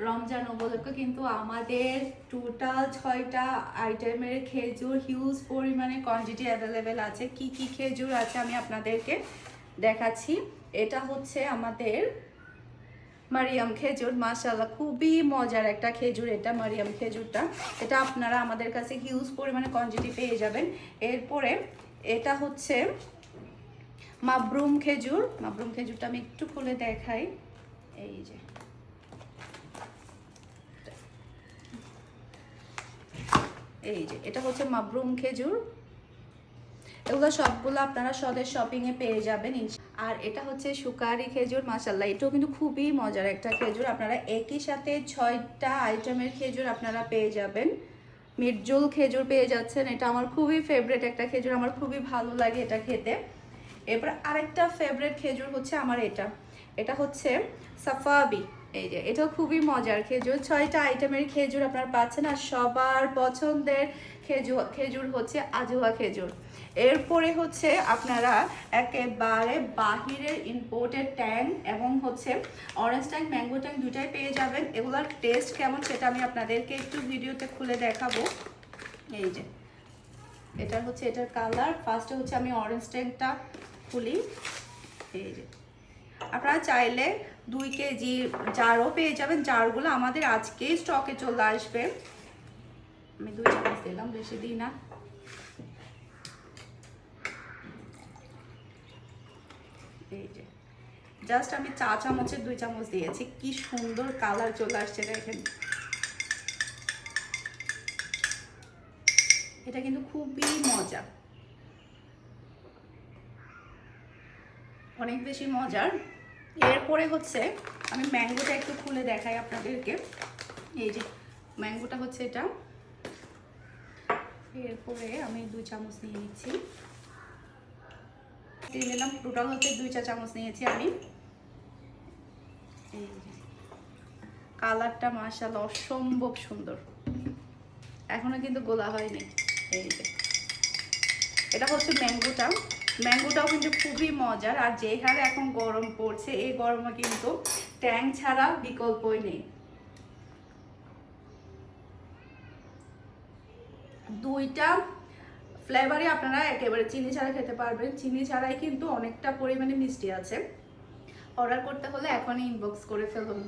রমজান উপলক্ষে কিন্তু আমাদের টোটাল 6টা আইটেমের খেজুর হিউজ পরিমাণে কোয়ান্টিটি অ্যাভেলেবেল আছে। কি কি খেজুর আছে আমি আপনাদেরকে দেখাচ্ছি। এটা হচ্ছে আমাদের মারিয়াম খেজুর, মাশাআল্লাহ খুবই মজার একটা খেজুর এটা মারিয়াম খেজুরটা। এটা আপনারা আমাদের কাছে হিউজ পরিমাণে কোয়ান্টিটি পেয়ে যাবেন। এরপরে এটা হচ্ছে মাবরুম খেজুর। মাবরুম খেজুরটা আমি একটু খুলে দেখাই। এই যে এটা হচ্ছে মাবরুম খেজুর। এগুলো সবগুলো আপনারা স্বদেশ শপিংয়ে পেয়ে যাবেন। আর এটা হচ্ছে সুকারি খেজুর, মাশাআল্লাহ এটাও কিন্তু খুবই মজার একটা খেজুর। আপনারা একই সাথে 6টা আইটেমের খেজুর আপনারা পেয়ে যাবেন। মির্জুল খেজুর পেয়ে যাচ্ছেন, এটা আমার খুবই ফেভারিট একটা খেজুর, আমার খুবই ভালো লাগে এটা খেতে। এরপর আরেকটা ফেভারিট খেজুর হচ্ছে আমার এটা হচ্ছে সাফাবি। এই যে এটাও খুবই মজার খেজুর। 6টা আইটেমের খেজুর আপনারা পাচ্ছেন। আর সবার পছন্দের খেজুর হচ্ছে আজুয়া খেজুর। এরপরে হচ্ছে আপনারা একেবারে বাহিরের ইম্পোর্টেড ট্যাং এবং হচ্ছে অরেঞ্জ ট্যাং, ম্যাঙ্গো ট্যাং দুটাই পেয়ে যাবেন। এগুলোর টেস্ট কেমন সেটা আমি আপনাদেরকে একটু ভিডিওতে খুলে দেখাবো। এই যে এটার কালার। ফার্স্টে হচ্ছে আমি অরেঞ্জ ট্যাংটা খুলি। এই যে আপনারা চাইলে 2 কেজি জারও পেয়ে যাবেন। জারগুলো আমাদের আজকেই স্টকে চলে আসবে। আমি 2 চামচ দিলাম, বেশি দিই না। এই যে জাস্ট আমি চা চামচের 2 চামচ দিয়েছি। কি সুন্দর কালার চলে আসছে দেখেন। এটা কিন্তু খুবই মজা, অনেক বেশি মজার। এরপরে হচ্ছে আমি ম্যাঙ্গোটা একটু খুলে দেখাই আপনাদেরকে। এই যে ম্যাঙ্গোটা হচ্ছে এটা। এরপরে আমি 2 চামচ নিয়ে নিচ্ছি। দিয়ে নিলাম, টোটাল হচ্ছে 2 চা চামচ নিয়েছি আমি। এই যে কালারটা মাশাআল্লাহ অসম্ভব সুন্দর, এখনো কিন্তু গোলা হয়নি। এই যে এটা হচ্ছে ম্যাঙ্গোটাও কিন্তু খুবই মজার। আর যে হারে এখন গরম পড়ছে, এই গরমে কিন্তু ট্যাং ছাড়া বিকল্পই নেই। 2টা ফ্লেভারই আপনারা একেবারে চিনি ছাড়া খেতে পারবেন। চিনি ছাড়াই কিন্তু অনেকটা পরিমাণে মিষ্টি আছে। অর্ডার করতে হলে এখনই ইনবক্স করে ফেলুন।